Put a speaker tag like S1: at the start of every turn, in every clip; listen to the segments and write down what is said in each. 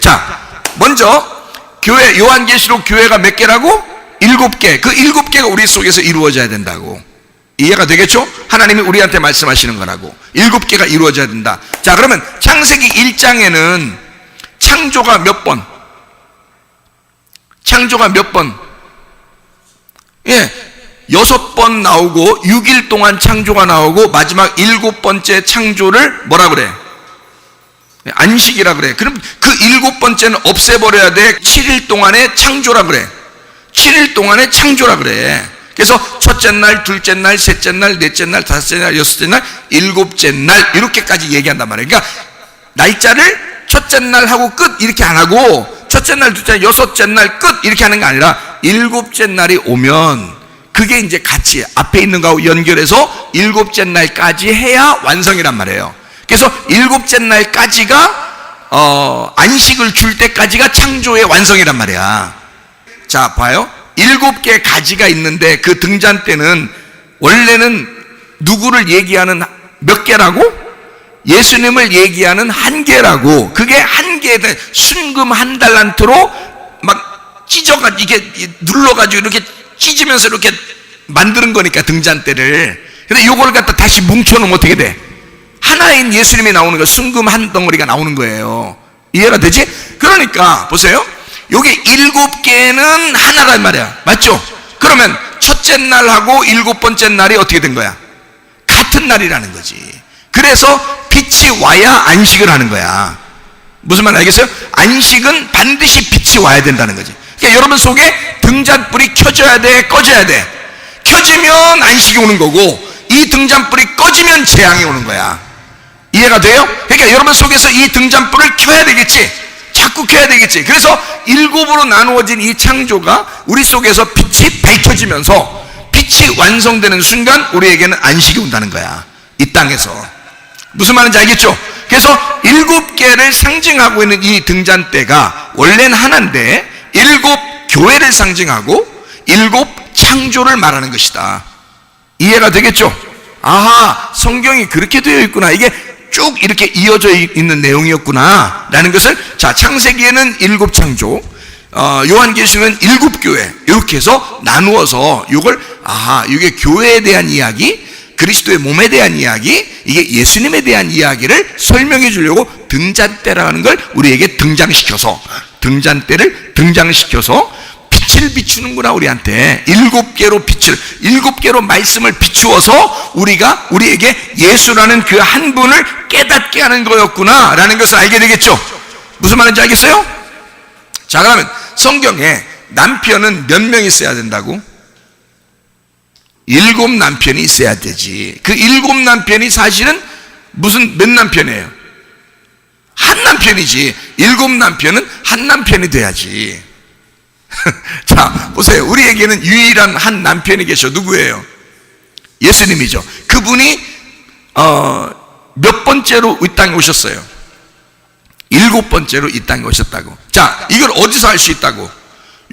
S1: 자, 먼저 교회, 요한계시록 교회가 몇 개라고? 7개. 그 7개가 우리 속에서 이루어져야 된다고. 이해가 되겠죠? 하나님이 우리한테 말씀하시는 거라고. 7개가 이루어져야 된다. 자, 그러면 창세기 1장에는 창조가 몇 번? 창조가 몇 번? 예, 6번 나오고 6일 동안 창조가 나오고 마지막 7번째 창조를 뭐라 그래? 안식이라 그래. 그럼 그 7번째는 없애버려야 돼. 7일 동안의 창조라 그래. 7일 동안의 창조라 그래. 그래서 첫째 날, 둘째 날, 셋째 날, 넷째 날, 다섯째 날, 여섯째 날, 일곱째 날 이렇게까지 얘기한단 말이에요. 그러니까 날짜를 첫째 날 하고 끝 이렇게 안 하고 첫째 날, 둘째 날, 여섯째 날 끝 이렇게 하는 게 아니라 일곱째 날이 오면 그게 이제 같이 앞에 있는 거하고 연결해서 일곱째 날까지 해야 완성이란 말이에요. 그래서 일곱째 날까지가 안식을 줄 때까지가 창조의 완성이란 말이야. 자, 봐요. 7개의 가지가 있는데 그 등잔 때는 원래는 누구를 얘기하는 몇 개라고? 예수님을 얘기하는 한 개라고. 그게 한 개에 대해 순금 한 달란트로 막 찢어가지고 이게 눌러가지고 이렇게 찢으면서 이렇게 만드는 거니까 등잔대를. 근데 요걸 갖다 다시 뭉쳐놓으면 어떻게 돼? 하나인 예수님이 나오는 거, 순금 한 덩어리가 나오는 거예요. 이해가 되지? 그러니까 보세요. 요게 7개는 하나란 말이야. 맞죠? 그러면 첫째 날하고 7번째 날이 어떻게 된 거야? 같은 날이라는 거지. 그래서 빛이 와야 안식을 하는 거야. 무슨 말 알겠어요? 안식은 반드시 빛이 와야 된다는 거지. 그러니까 여러분 속에 등잔불이 켜져야 돼, 꺼져야 돼. 켜지면 안식이 오는 거고 이 등잔불이 꺼지면 재앙이 오는 거야. 이해가 돼요? 그러니까 여러분 속에서 이 등잔불을 켜야 되겠지. 자꾸 켜야 되겠지. 그래서 7으로 나누어진 이 창조가 우리 속에서 빛이 밝혀지면서 빛이 완성되는 순간 우리에게는 안식이 온다는 거야. 이 땅에서. 무슨 말인지 알겠죠? 그래서 7개를 상징하고 있는 이 등잔대가 원래는 하나인데 7 교회를 상징하고 7 창조를 말하는 것이다. 이해가 되겠죠? 아하, 성경이 그렇게 되어 있구나. 이게 쭉 이렇게 이어져 있는 내용이었구나 라는 것을, 자, 창세기에는 7 창조, 요한계시는 7 교회 이렇게 해서 나누어서 이걸, 아하, 이게 교회에 대한 이야기, 그리스도의 몸에 대한 이야기, 이게 예수님에 대한 이야기를 설명해 주려고 등잔대라는 걸 우리에게 등장시켜서, 등잔대를 등장시켜서 빛을 비추는구나. 우리한테 7개로 빛을, 7개로 말씀을 비추어서 우리에게 예수라는 그 한 분을 깨닫게 하는 거였구나 라는 것을 알게 되겠죠. 무슨 말인지 알겠어요? 자, 그러면 성경에 남편은 몇 명 있어야 된다고? 7 남편이 있어야 되지. 그 7 남편이 사실은 몇 남편이에요? 한 남편이지. 7 남편은 한 남편이 돼야지. 자, 보세요. 우리에게는 유일한 한 남편이 계셔. 누구예요? 예수님이죠. 그분이 몇 번째로 이 땅에 오셨어요? 7번째로 이 땅에 오셨다고. 자, 이걸 어디서 알 수 있다고?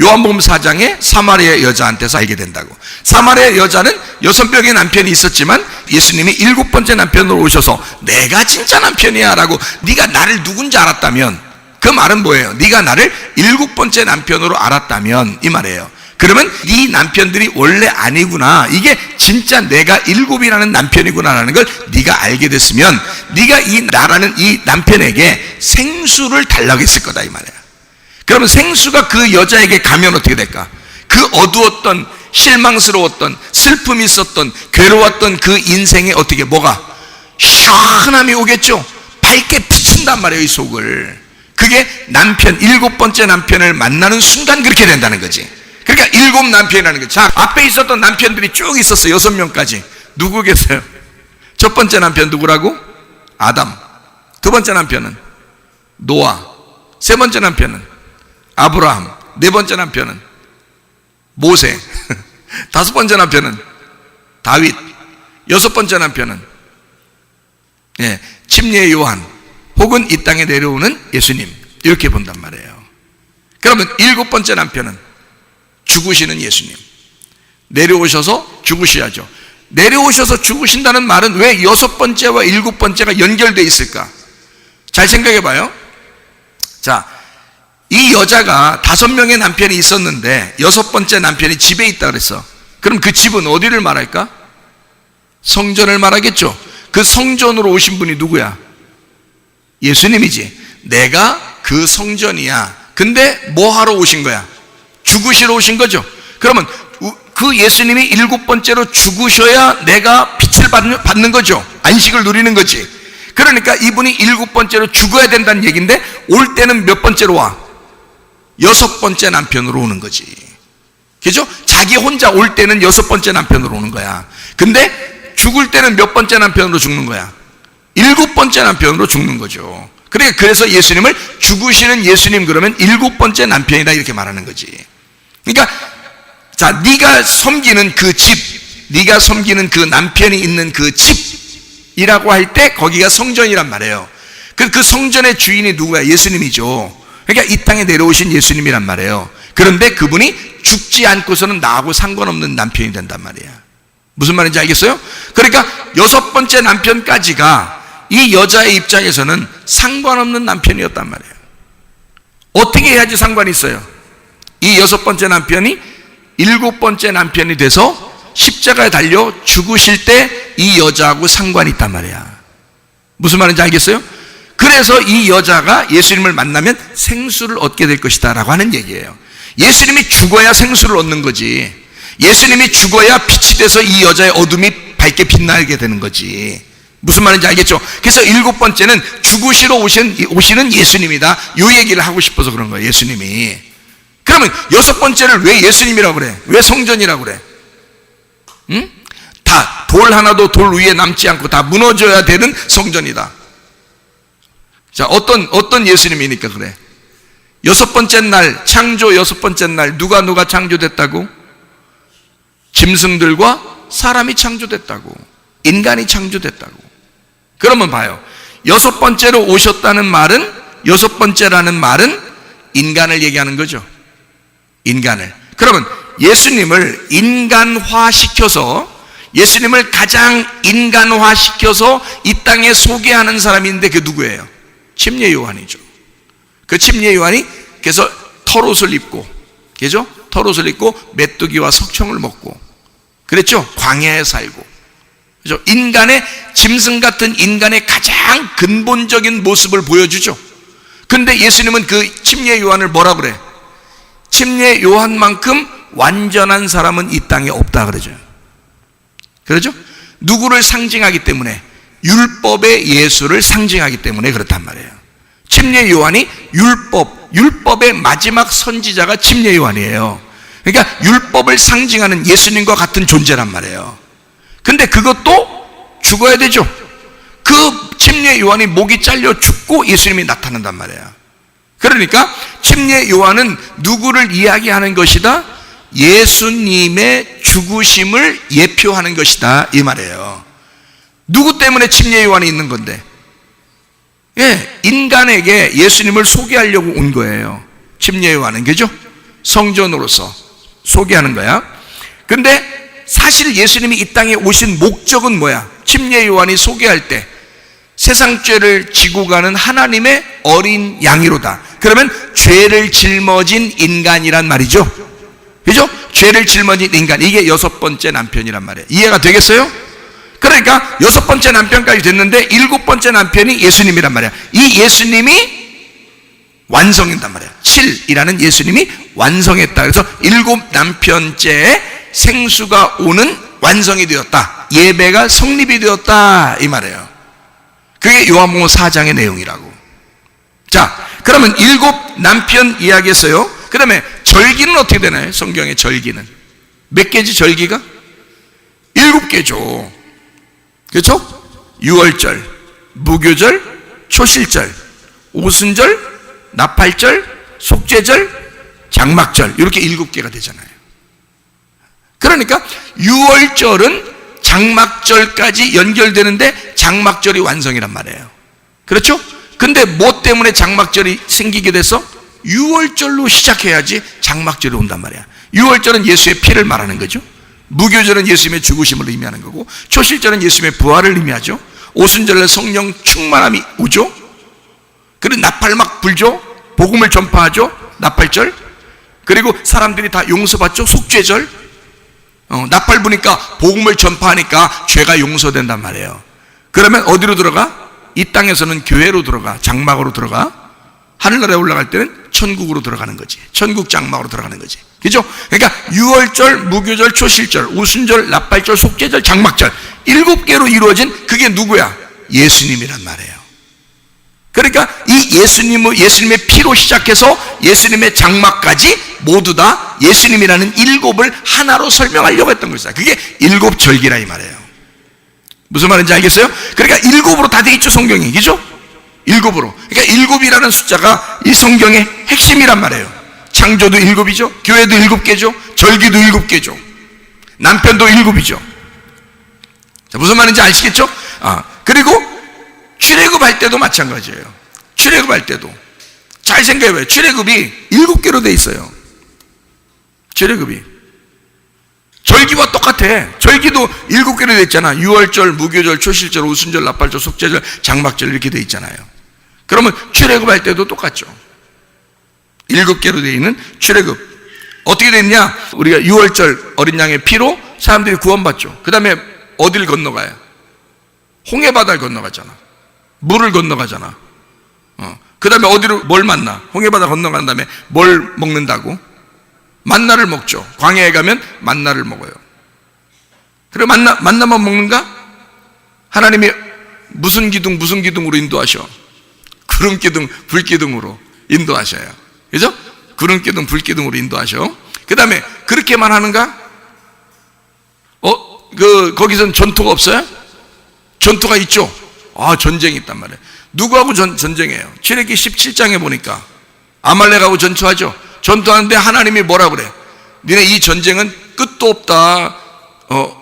S1: 요한복음 4장에 사마리아 여자한테서 알게 된다고. 사마리아 여자는 6명의 남편이 있었지만 예수님이 7번째 남편으로 오셔서 내가 진짜 남편이야 라고, 네가 나를 누군지 알았다면, 그 말은 뭐예요? 네가 나를 7번째 남편으로 알았다면 이 말이에요. 그러면 네 남편들이 원래 아니구나, 이게 진짜 내가 7이라는 남편이구나라는 걸 네가 알게 됐으면 네가 나라는 이 남편에게 생수를 달라고 했을 거다 이 말이에요. 그러면 생수가 그 여자에게 가면 어떻게 될까? 그 어두웠던, 실망스러웠던, 슬픔이 있었던, 괴로웠던 그 인생에 어떻게, 뭐가 시원함이 오겠죠. 밝게 비친단 말이에요, 이 속을. 그게 남편, 7번째 남편을 만나는 순간 그렇게 된다는 거지. 그러니까 7 남편이라는 거지. 자, 앞에 있었던 남편들이 쭉 있었어요. 6명까지. 누구 계세요? 첫 번째 남편 누구라고? 아담. 두 번째 남편은 노아. 세 번째 남편은 아브라함. 네 번째 남편은 모세. 다섯 번째 남편은 다윗. 여섯 번째 남편은 침례의 요한, 혹은 이 땅에 내려오는 예수님, 이렇게 본단 말이에요. 그러면 7번째 남편은 죽으시는 예수님, 내려오셔서 죽으셔야죠. 내려오셔서 죽으신다는 말은 왜 6번째와 7번째가 연결되어 있을까? 잘 생각해 봐요. 자, 이 여자가 5명의 남편이 있었는데 6번째 남편이 집에 있다 그랬어. 그럼 그 집은 어디를 말할까? 성전을 말하겠죠. 그 성전으로 오신 분이 누구야? 예수님이지. 내가 그 성전이야. 근데 뭐 하러 오신 거야? 죽으시러 오신 거죠. 그러면 그 예수님이 7번째로 죽으셔야 내가 빛을 받는 거죠. 안식을 누리는 거지. 그러니까 이분이 7번째로 죽어야 된다는 얘기인데 올 때는 몇 번째로 와? 6번째 남편으로 오는 거지. 그죠? 자기 혼자 올 때는 6번째 남편으로 오는 거야. 근데 죽을 때는 몇 번째 남편으로 죽는 거야? 7번째 남편으로 죽는 거죠. 그래서 예수님을 죽으시는 예수님 그러면 7번째 남편이다 이렇게 말하는 거지. 그러니까 자, 네가 섬기는 그 집, 네가 섬기는 그 남편이 있는 그 집이라고 할 때 거기가 성전이란 말이에요. 그 성전의 주인이 누구야? 예수님이죠. 그러니까 이 땅에 내려오신 예수님이란 말이에요. 그런데 그분이 죽지 않고서는 나하고 상관없는 남편이 된단 말이야. 무슨 말인지 알겠어요? 그러니까 6번째 남편까지가 이 여자의 입장에서는 상관없는 남편이었단 말이에요. 어떻게 해야지 상관이 있어요? 이 6번째 남편이 7번째 남편이 돼서 십자가에 달려 죽으실 때 이 여자하고 상관이 있단 말이야. 무슨 말인지 알겠어요? 그래서 이 여자가 예수님을 만나면 생수를 얻게 될 것이다 라고 하는 얘기예요. 예수님이 죽어야 생수를 얻는 거지. 예수님이 죽어야 빛이 돼서 이 여자의 어둠이 밝게 빛나게 되는 거지. 무슨 말인지 알겠죠? 그래서 7번째는 죽으시러 오시는 예수님이다. 이 얘기를 하고 싶어서 그런 거예요. 예수님이. 그러면 6번째를 왜 예수님이라고 그래? 왜 성전이라고 그래? 응? 다 돌 하나도 돌 위에 남지 않고 다 무너져야 되는 성전이다. 자, 어떤 예수님이니까 그래? 6번째 날, 창조 6번째 날 누가 창조됐다고? 짐승들과 사람이 창조됐다고. 인간이 창조됐다고. 그러면 봐요. 6번째로 오셨다는 말은, 6번째라는 말은 인간을 얘기하는 거죠. 인간을. 그러면 예수님을 인간화시켜서, 예수님을 가장 인간화시켜서 이 땅에 소개하는 사람이 있는데 그게 누구예요? 침례 요한이죠. 그 침례 요한이 그래서 털옷을 입고, 그죠? 털옷을 입고 메뚜기와 석청을 먹고 그랬죠? 광야에 살고. 그죠? 인간의, 짐승 같은 인간의 가장 근본적인 모습을 보여주죠. 근데 예수님은 그 침례 요한을 뭐라 그래? 침례 요한만큼 완전한 사람은 이 땅에 없다 그러죠. 그러죠? 누구를 상징하기 때문에? 율법의 예수를 상징하기 때문에 그렇단 말이에요. 침례 요한이 율법의 마지막 선지자가 침례 요한이에요. 그러니까 율법을 상징하는 예수님과 같은 존재란 말이에요. 근데 그것도 죽어야 되죠. 그 침례 요한이 목이 잘려 죽고 예수님이 나타난단 말이에요. 그러니까 침례 요한은 누구를 이야기하는 것이다? 예수님의 죽으심을 예표하는 것이다 이 말이에요. 누구 때문에 침례 요한이 있는 건데? 예, 인간에게 예수님을 소개하려고 온 거예요. 침례 요한은, 그죠? 성전으로서 소개하는 거야. 근데 사실 예수님이 이 땅에 오신 목적은 뭐야? 침례 요한이 소개할 때 세상 죄를 지고 가는 하나님의 어린 양이로다. 그러면 죄를 짊어진 인간이란 말이죠. 그죠? 죄를 짊어진 인간, 이게 6번째 남편이란 말이에요. 이해가 되겠어요? 그러니까 6번째 남편까지 됐는데 7번째 남편이 예수님이란 말이야. 이 예수님이 완성했단 말이야. 7이라는 예수님이 완성했다. 그래서 7남편째의 생수가 오는 완성이 되었다. 예배가 성립이 되었다 이 말이에요. 그게 요한복음 4장의 내용이라고. 자, 그러면 7남편 이야기했어요. 그 다음에 절기는 어떻게 되나요? 성경의 절기는 몇 개지? 절기가 7개죠. 그렇죠? 유월절, 무교절, 초실절, 오순절, 나팔절, 속죄절, 장막절, 이렇게 7개가 되잖아요. 그러니까 유월절은 장막절까지 연결되는데 장막절이 완성이란 말이에요. 그렇죠? 근데 뭐 때문에 장막절이 생기게 돼서? 유월절로 시작해야지 장막절이 온단 말이야. 유월절은 예수의 피를 말하는 거죠. 무교절은 예수님의 죽으심을 의미하는 거고, 초실절은 예수님의 부활을 의미하죠. 오순절은 성령 충만함이 오죠. 그리고 나팔 막 불죠. 복음을 전파하죠. 나팔절. 그리고 사람들이 다 용서받죠. 속죄절. 나팔 부니까 복음을 전파하니까 죄가 용서된단 말이에요. 그러면 어디로 들어가? 이 땅에서는 교회로 들어가, 장막으로 들어가. 하늘나라에 올라갈 때는 천국으로 들어가는 거지. 천국 장막으로 들어가는 거지. 그죠? 그러니까 유월절, 무교절, 초실절, 우순절, 나팔절, 속죄절, 장막절 7개로 이루어진 그게 누구야? 예수님이란 말이에요. 그러니까 이 예수님의 피로 시작해서 예수님의 장막까지 모두 다 예수님이라는 7을 하나로 설명하려고 했던 것이다. 그게 7절기라 이 말이에요. 무슨 말인지 알겠어요? 그러니까 7으로 다 돼 있죠, 성경이. 그죠? 7으로. 그러니까 7이라는 숫자가 이 성경의 핵심이란 말이에요. 창조도 7이죠. 교회도 7개죠. 절기도 7개죠. 남편도 7이죠. 자, 무슨 말인지 아시겠죠? 그리고 출애굽할 때도 마찬가지예요. 출애굽할 때도 잘 생각해봐요. 출애굽이 7개로 돼 있어요. 출애굽이 절기와 똑같아. 절기도 7개로 돼 있잖아. 유월절, 무교절, 초실절, 우순절, 나팔절, 속죄절, 장막절 이렇게 돼 있잖아요. 그러면 출애굽할 때도 똑같죠. 7개로 돼 있는 출애굽. 어떻게 됐냐? 우리가 유월절 어린 양의 피로 사람들이 구원받죠. 그 다음에 어디를 건너가요? 홍해바다를 건너가잖아. 물을 건너가잖아. 그 다음에 어디로 뭘 만나? 홍해바다 건너간 다음에 뭘 먹는다고? 만나를 먹죠. 광야에 가면 만나를 먹어요. 그리고 만나만 먹는가? 하나님이 무슨 기둥으로 인도하셔? 구름 기둥, 불 기둥으로 인도하셔요. 그죠? 구름 기둥, 불 기둥으로 인도하셔. 그 다음에 그렇게만 하는가? 거기선 전투가 없어요? 전투가 있죠. 전쟁이 있단 말이에요. 누구하고 전쟁해요? 출애굽기 17장에 보니까 아말렉하고 전투하죠. 전투하는데 하나님이 뭐라 그래? 니네 이 전쟁은 끝도 없다.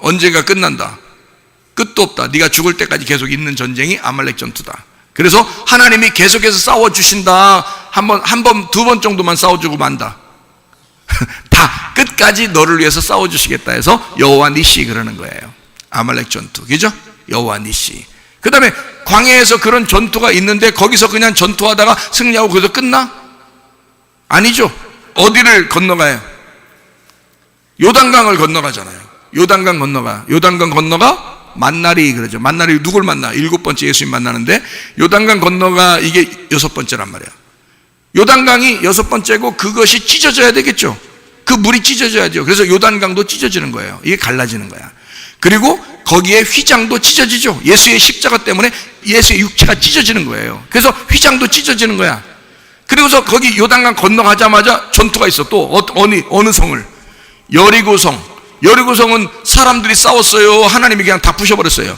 S1: 언젠가 끝난다. 끝도 없다. 네가 죽을 때까지 계속 있는 전쟁이 아말렉 전투다. 그래서 하나님이 계속해서 싸워주신다. 한 번, 2번 정도만 싸워주고 만다. 다 끝까지 너를 위해서 싸워주시겠다 해서 여호와 니시 그러는 거예요. 아말렉 전투. 그죠? 여호와 니시. 그 다음에 광야에서 그런 전투가 있는데 거기서 그냥 전투하다가 승리하고 거기서 끝나? 아니죠. 어디를 건너가요? 요단강을 건너가잖아요. 요단강 건너가 만나리 그러죠. 만나리 누굴 만나? 7번째 예수님 만나는데 요단강 건너가 이게 6번째란 말이야. 요단강이 6번째고 그것이 찢어져야 되겠죠. 그 물이 찢어져야죠. 그래서 요단강도 찢어지는 거예요. 이게 갈라지는 거야. 그리고 거기에 휘장도 찢어지죠. 예수의 십자가 때문에 예수의 육체가 찢어지는 거예요. 그래서 휘장도 찢어지는 거야. 그리고서 거기 요단강 건너가자마자 전투가 있어. 또 어느 성을? 여리고성. 여리고성은 사람들이 싸웠어요. 하나님이 그냥 다 부셔버렸어요.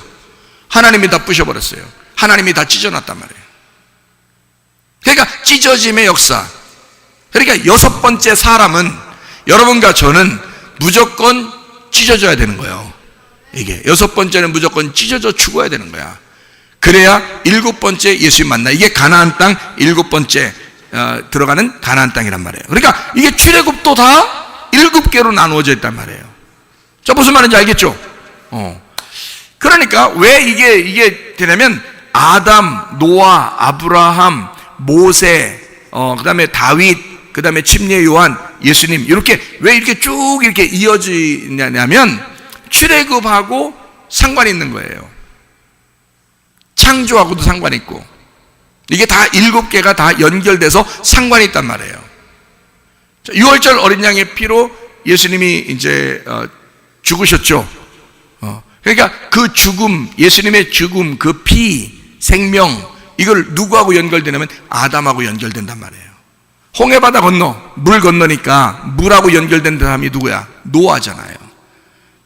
S1: 하나님이 다 부셔버렸어요. 하나님이 다 찢어놨단 말이에요. 그러니까 찢어짐의 역사. 그러니까 6번째 사람은 여러분과 저는 무조건 찢어져야 되는 거예요. 이게 6번째는 무조건 찢어져 죽어야 되는 거야. 그래야 7번째 예수님 만나. 이게 가나안 땅 7번째 들어가는 가나안 땅이란 말이에요. 그러니까 이게 출애굽도 다 7개로 나누어져 있단 말이에요. 자, 무슨 말인지 알겠죠? 그러니까 왜 이게 되냐면 아담, 노아, 아브라함, 모세, 그 다음에 다윗, 그 다음에 침례 요한, 예수님 이렇게 왜 이렇게 쭉 이렇게 이어지냐면 출애굽하고 상관이 있는 거예요. 창조하고도 상관이 있고 이게 다 7개가 다 연결돼서 상관이 있단 말이에요. 6월절 어린 양의 피로 예수님이 이제 죽으셨죠. 그러니까 그 죽음, 예수님의 죽음, 그 피, 생명 이걸 누구하고 연결되냐면 아담하고 연결된단 말이에요. 홍해바다 물 건너니까 물하고 연결된 사람이 누구야? 노아잖아요.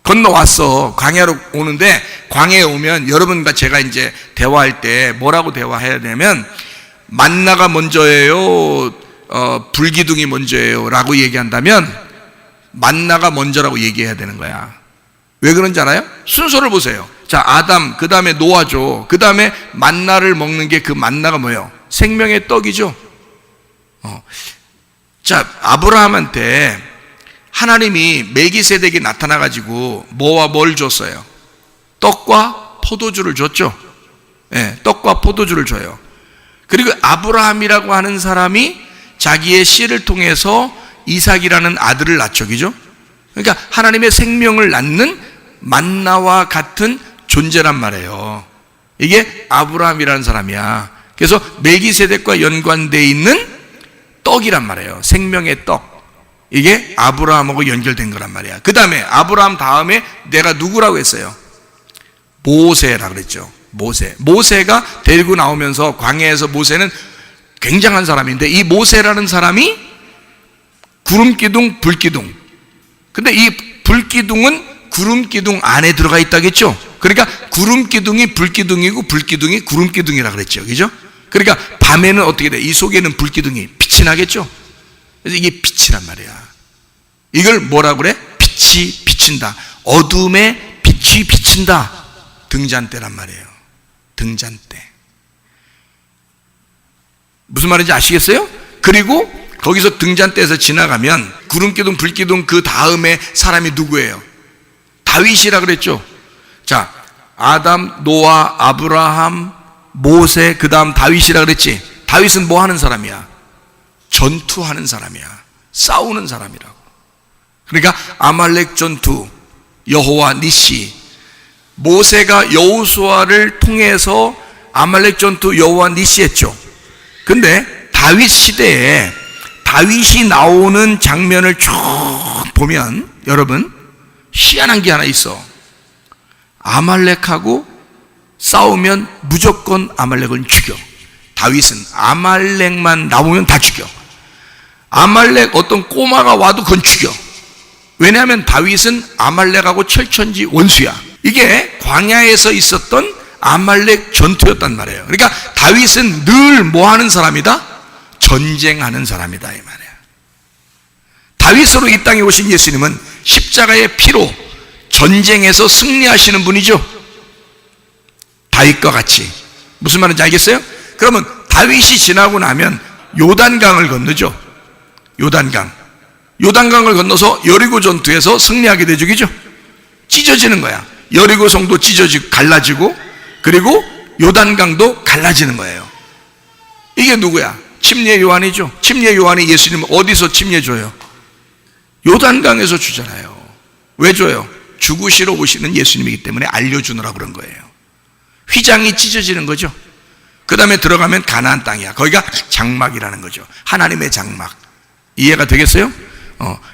S1: 건너왔어. 광야로 오는데 광야에 오면 여러분과 제가 이제 대화할 때 뭐라고 대화해야 되냐면 만나가 먼저예요? 불기둥이 먼저예요? 라고 얘기한다면 만나가 먼저라고 얘기해야 되는 거야. 왜 그런지 알아요? 순서를 보세요. 자, 아담, 그 다음에 노아죠. 그 다음에 만나를 먹는 게 그 만나가 뭐예요? 생명의 떡이죠. 자, 아브라함한테 하나님이 멜기세덱이 나타나가지고 뭐와 뭘 줬어요? 떡과 포도주를 줬죠. 떡과 포도주를 줘요. 그리고 아브라함이라고 하는 사람이 자기의 씨를 통해서 이삭이라는 아들을 낳죠. 그죠? 그러니까 하나님의 생명을 낳는 만나와 같은 존재란 말이에요. 이게 아브라함이라는 사람이야. 그래서 멜기세덱과 연관되어 있는 떡이란 말이에요. 생명의 떡. 이게 아브라함하고 연결된 거란 말이야. 그 다음에 아브라함 다음에 내가 누구라고 했어요? 모세라 그랬죠. 모세가 데리고 나오면서 광야에서 모세는 굉장한 사람인데, 이 모세라는 사람이 구름기둥, 불기둥. 근데 이 불기둥은 구름기둥 안에 들어가 있다겠죠. 그러니까 구름기둥이 불기둥이고 불기둥이 구름기둥이라 그랬죠. 그죠? 그러니까 밤에는 어떻게 돼? 이 속에는 불기둥이 빛이 나겠죠. 그래서 이게 빛이란 말이야. 이걸 뭐라고 그래? 빛이 비친다. 어둠에 빛이 비친다. 등잔대란 말이에요. 등잔대. 무슨 말인지 아시겠어요? 그리고 거기서 등잔대에서 지나가면 구름기둥, 불기둥 그 다음에 사람이 누구예요? 다윗이라 그랬죠. 자, 아담, 노아, 아브라함, 모세, 그 다음 다윗이라 그랬지. 다윗은 뭐 하는 사람이야? 전투하는 사람이야. 싸우는 사람이라고. 그러니까 아말렉 전투, 여호와 니시. 모세가 여호수아를 통해서 아말렉 전투 여호와 니시 했죠. 근데 다윗 시대에 다윗이 나오는 장면을 쭉 보면 여러분 희한한 게 하나 있어. 아말렉하고 싸우면 무조건 아말렉은 죽여. 다윗은 아말렉만 나오면 다 죽여. 아말렉 어떤 꼬마가 와도 그건 죽여. 왜냐하면 다윗은 아말렉하고 철천지 원수야. 이게 광야에서 있었던 아말렉 전투였단 말이에요. 그러니까 다윗은 늘 뭐 하는 사람이다? 전쟁하는 사람이다 이 말이야. 다윗으로 이 땅에 오신 예수님은 십자가의 피로 전쟁에서 승리하시는 분이죠. 다윗과 같이. 무슨 말인지 알겠어요? 그러면 다윗이 지나고 나면 요단강을 건너죠. 요단강을 건너서 여리고 전투에서 승리하게 되죠. 그죠? 찢어지는 거야. 여리고 성도 찢어지고 갈라지고, 그리고 요단강도 갈라지는 거예요. 이게 누구야? 침례 요한이죠. 침례 요한이 예수님 어디서 침례 줘요? 요단강에서 주잖아요. 왜 줘요? 죽으시러 오시는 예수님이기 때문에 알려주느라 그런 거예요. 휘장이 찢어지는 거죠. 그 다음에 들어가면 가나안 땅이야. 거기가 장막이라는 거죠. 하나님의 장막. 이해가 되겠어요?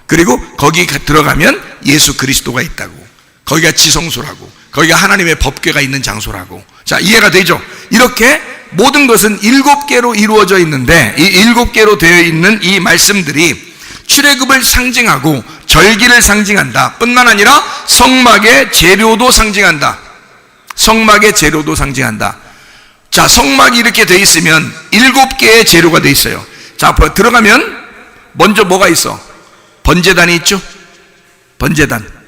S1: 그리고 거기 들어가면 예수 그리스도가 있다고. 거기가 지성소라고. 거기가 하나님의 법궤가 있는 장소라고. 자, 이해가 되죠? 이렇게 모든 것은 7개로 이루어져 있는데, 이 7개로 되어 있는 이 말씀들이 출애굽을 상징하고 절기를 상징한다. 뿐만 아니라 성막의 재료도 상징한다. 성막의 재료도 상징한다. 자, 성막이 이렇게 되어 있으면 7개의 재료가 되어 있어요. 자, 들어가면 먼저 뭐가 있어? 번제단이 있죠? 번제단.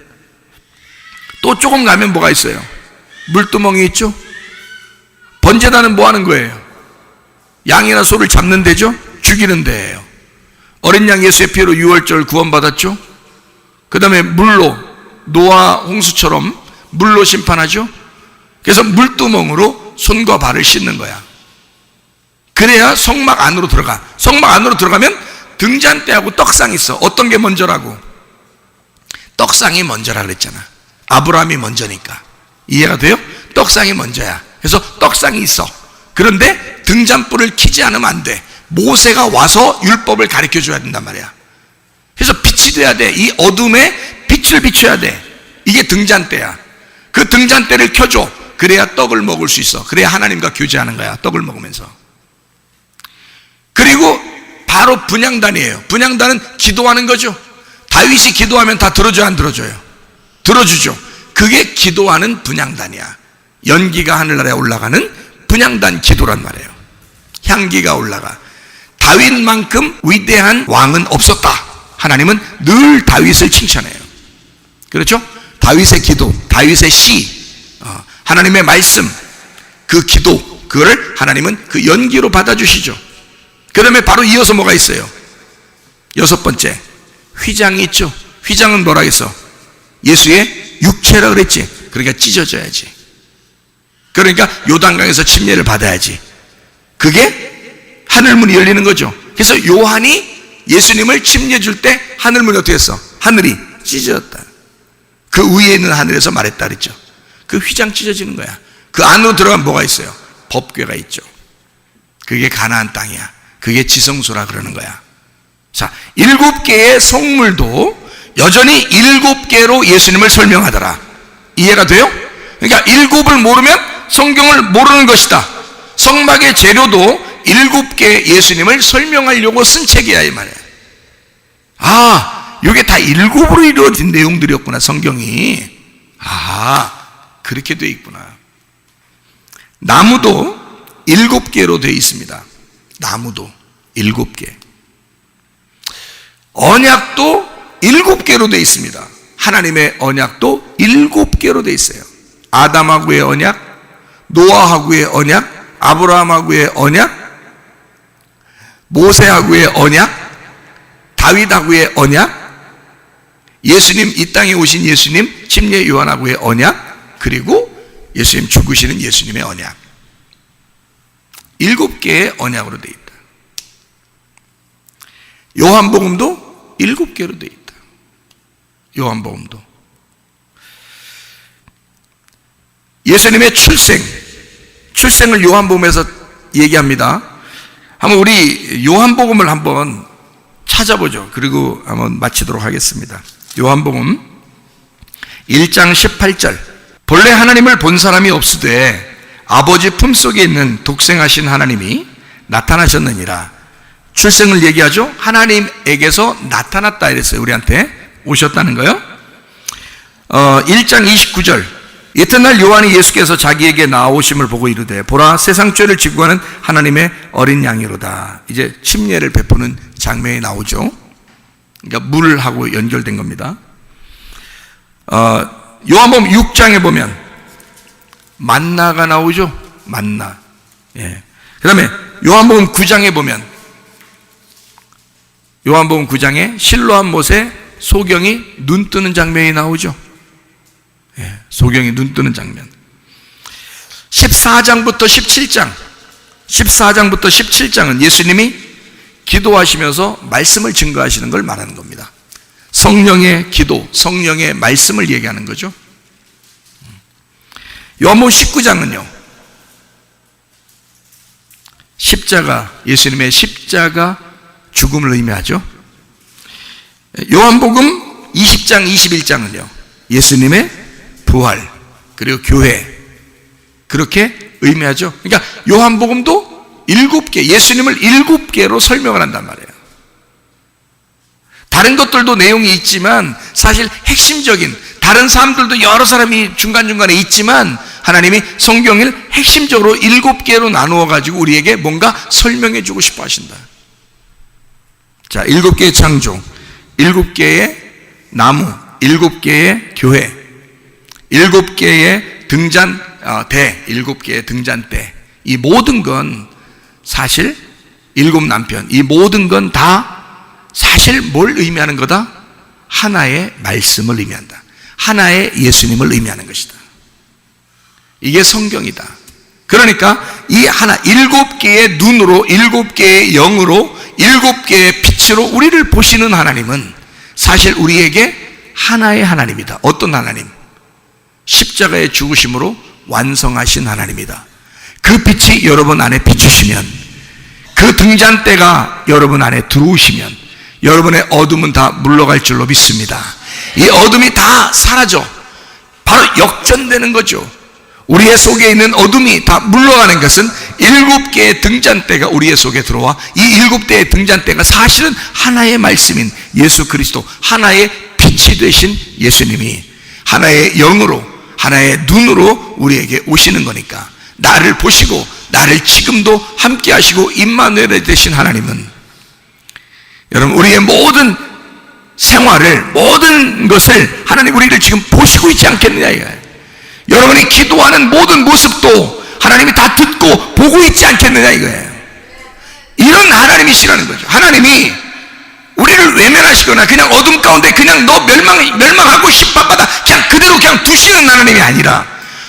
S1: 또 조금 가면 뭐가 있어요? 물두멍이 있죠? 번제단은 뭐 하는 거예요? 양이나 소를 잡는 데죠? 죽이는 데예요. 어린 양 예수의 피로 유월절 구원받았죠? 그 다음에 물로, 노아 홍수처럼 물로 심판하죠? 그래서 물두멍으로 손과 발을 씻는 거야. 그래야 성막 안으로 들어가. 성막 안으로 들어가면 등잔대하고 떡상이 있어. 어떤 게 먼저라고? 떡상이 먼저라 그랬잖아. 아브라함이 먼저니까. 이해가 돼요? 떡상이 먼저야. 그래서 떡상이 있어. 그런데 등잔불을 켜지 않으면 안 돼. 모세가 와서 율법을 가르쳐 줘야 된단 말이야. 그래서 빛이 돼야 돼. 이 어둠에 빛을 비춰야 돼. 이게 등잔대야. 그 등잔대를 켜줘. 그래야 떡을 먹을 수 있어. 그래야 하나님과 교제하는 거야. 떡을 먹으면서. 그리고 바로 분향단이에요. 분향단은 기도하는 거죠. 다윗이 기도하면 다 들어줘요, 안 들어줘요? 들어주죠. 그게 기도하는 분향단이야. 연기가 하늘나라에 올라가는 분향단 기도란 말이에요. 향기가 올라가. 다윗만큼 위대한 왕은 없었다. 하나님은 늘 다윗을 칭찬해요. 그렇죠? 다윗의 기도, 다윗의 시, 하나님의 말씀, 그 기도, 그거를 하나님은 그 연기로 받아주시죠. 그 다음에 바로 이어서 뭐가 있어요? 6번째, 휘장이 있죠. 휘장은 뭐라 했어? 예수의 육체라 그랬지. 그러니까 찢어져야지. 그러니까 요단강에서 침례를 받아야지. 그게 하늘문이 열리는 거죠. 그래서 요한이 예수님을 침례줄 때 하늘문이 어떻게 했어? 하늘이 찢어졌다. 그 위에 있는 하늘에서 말했다 그랬죠. 그 휘장 찢어지는 거야. 그 안으로 들어가면 뭐가 있어요? 법궤가 있죠. 그게 가나안 땅이야. 그게 지성소라 그러는 거야. 자, 7개의 성물도 여전히 7개로 예수님을 설명하더라. 이해가 돼요? 그러니까 7을 모르면 성경을 모르는 것이다. 성막의 재료도 7개의 예수님을 설명하려고 쓴 책이야 이 말이야. 아, 이게 다 7으로 이루어진 내용들이었구나 성경이. 아, 그렇게 돼 있구나. 나무도 7개로 되어 있습니다. 나무도 7개. 언약도 7개로 되어 있습니다. 하나님의 언약도 7개로 되어 있어요. 아담하고의 언약, 노아하고의 언약, 아브라함하고의 언약, 모세하고의 언약, 다윗하고의 언약, 예수님, 이 땅에 오신 예수님, 침례 요한하고의 언약, 그리고 예수님 죽으시는 예수님의 언약. 7개의 언약으로 되어 있다. 요한복음도 7개로 되어 있다. 요한복음도. 예수님의 출생을 요한복음에서 얘기합니다. 한번 우리 요한복음을 한번 찾아보죠. 그리고 한번 마치도록 하겠습니다. 요한복음 1장 18절. 본래 하나님을 본 사람이 없으되 아버지 품속에 있는 독생하신 하나님이 나타나셨느니라. 출생을 얘기하죠. 하나님에게서 나타났다 이랬어요. 우리한테 오셨다는 거요. 1장 29절. 이튿날 요한이 예수께서 자기에게 나오심을 보고 이르되 보라 세상 죄를 지고 가는 하나님의 어린 양이로다. 이제 침례를 베푸는 장면이 나오죠. 그러니까 물하고 연결된 겁니다. 요한복음 6장에 보면 만나가 나오죠. 만나. 예. 그 다음에 요한복음 9장에 보면 요한복음 9장에 실로암 못에 소경이 눈 뜨는 장면이 나오죠. 예, 소경이 눈 뜨는 장면. 14장부터 17장 14장부터 17장은 예수님이 기도하시면서 말씀을 증거하시는 걸 말하는 겁니다. 성령의 기도, 성령의 말씀을 얘기하는 거죠. 요한복음 19장은요 십자가, 예수님의 십자가 죽음을 의미하죠. 요한복음 20장 21장은요 예수님의 부활 그리고 교회, 그렇게 의미하죠. 그러니까 요한복음도 7개, 예수님을 7개로 설명을 한단 말이에요. 다른 것들도 내용이 있지만 사실 핵심적인, 다른 사람들도 여러 사람이 중간중간에 있지만 하나님이 성경을 핵심적으로 7개로 나누어 가지고 우리에게 뭔가 설명해 주고 싶어 하신다. 자, 7개의 창조, 7개의 나무, 7개의 교회, 7개의 등잔대, 7개의 등잔대. 이 모든 건 사실 7 남편, 이 모든 건 다 사실 뭘 의미하는 거다? 하나의 말씀을 의미한다. 하나의 예수님을 의미하는 것이다. 이게 성경이다. 그러니까 이 하나 7개의 눈으로, 7개의 영으로, 7개의 빛으로 우리를 보시는 하나님은 사실 우리에게 하나의 하나님이다. 어떤 하나님? 십자가의 죽으심으로 완성하신 하나님이다. 그 빛이 여러분 안에 비추시면, 그 등잔대가 여러분 안에 들어오시면 여러분의 어둠은 다 물러갈 줄로 믿습니다. 이 어둠이 다 사라져 바로 역전되는 거죠. 우리의 속에 있는 어둠이 다 물러가는 것은 7개의 등잔대가 우리의 속에 들어와 이 7개의 등잔대가 사실은 하나의 말씀인 예수 그리스도, 하나의 빛이 되신 예수님이 하나의 영으로, 하나의 눈으로 우리에게 오시는 거니까 나를 보시고 나를 지금도 함께 하시고 임마누엘 되신 하나님은 여러분 우리의 모든 생활을, 모든 것을 하나님 우리를 지금 보시고 있지 않겠느냐 이거예요. 여러분이 기도하는 모든 모습도 하나님이 다 듣고 보고 있지 않겠느냐 이거예요. 이런 하나님이시라는 거죠. 하나님이 우리를 외면하시거나 그냥 어둠 가운데 그냥 너 멸망하고 싶어받아 그냥 그대로 그냥 두시는 하나님이 아니라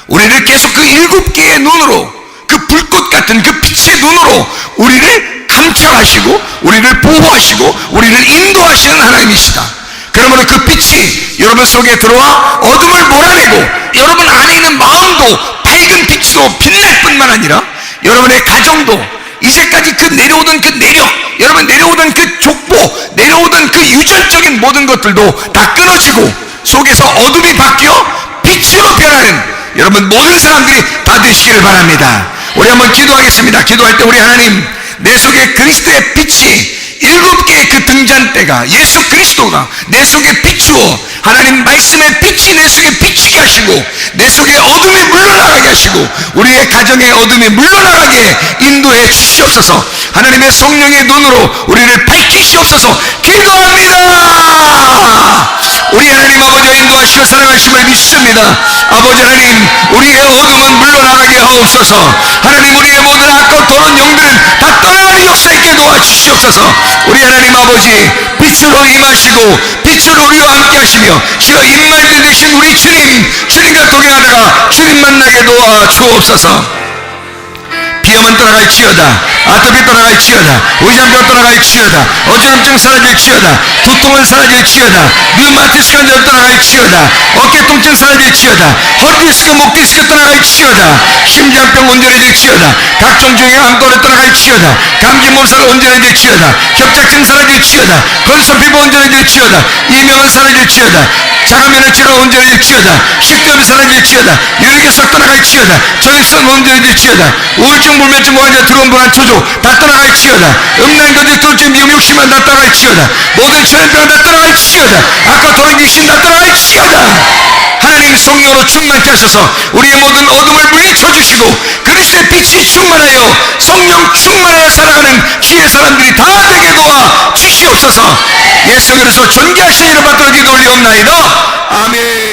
S1: 우리를 계속 그 7개의 눈으로, 그 불꽃 같은 그 빛의 눈으로 우리를 감찰하시고 우리를 보호하시고 우리를 인도하시는 하나님이시다. 그러므로 그 빛이 여러분 속에 들어와 어둠을 몰아내고 여러분 안에 있는 마음도 밝은 빛으로 빛날 뿐만 아니라 여러분의 가정도 이제까지 그 내려오던 그 내력, 여러분 내려오던 그 족보, 내려오던 그 유전적인 모든 것들도 다 끊어지고 속에서 어둠이 바뀌어 빛으로 변하는 여러분 모든 사람들이 다 되시기를 바랍니다. 우리 한번 기도하겠습니다. 기도할 때 우리 하나님, 내 속에 그리스도의 빛이 7개의 그 등잔대가 예수 그리스도가 내 속에 비추어 하나님 말씀의 빛이 내 속에 비추게 하시고 내 속에 어둠이 물러나가게 하시고 우리의 가정의 어둠이 물러나가게 인도해 주시옵소서. 하나님의 성령의 눈으로 우리를 밝히시옵소서. 기도합니다. 우리 하나님 아버지와 인도하시고 사랑하심을 믿습니다. 아버지 하나님, 우리의 어둠은 물러나가게 하옵소서. 하나님, 우리의 모든 악과 더러운 영들은 다 떠나가는 역사 있게 도와주시옵소서. 우리 하나님 아버지, 빛으로 임하시고 빛으로 우리와 함께 하시며 주여 임말들 되신 우리 주님과 동행하다가 주님 만나게 도와주옵소서. 비염은 떠나갈지어다, 아토피 떠나갈지어다, 위장병 떠나갈지어다, 어지럼증 사라질지어다, 두통은 사라질지어다, 류마티스 관절 떠나갈지어다, 어깨 통증 사라질지어다, 허리 디스크, 목 디스크 떠나갈지어다, 심장병 온전해질지어다, 각종 중의 암거를 떠나갈지어다, 감기 몸살 온전해질지어다, 협착증 사라질지어다, 건선 피부 온전해질지어다, 이명은 사라질지어다, 자가면역질환 온전해질지어다, 식도염 사라질지어다, 유리결석 떠나갈지어다, 저혈성 온전해질지어다, 우울증, 불면증, 환자, 두려움, 불안, 초조 다 떠나갈지어다, 음란거짓, 돌증, 미움, 욕심만 다 떠나갈지어다, 모든 전염병 다 떠나갈지어다, 악과 더러운 귀신 다 떠나갈지어다. 하나님 성령으로 충만케 하셔서 우리의 모든 어둠을 물리쳐 주시고 그리스도의 빛이 충만하여 성령 충만하여 살아가는 주의 사람들이 다 되게 도와 주시옵소서. 예수 그리스도 존귀하신 이름 받들어 기도 올리옵나이다. 아멘.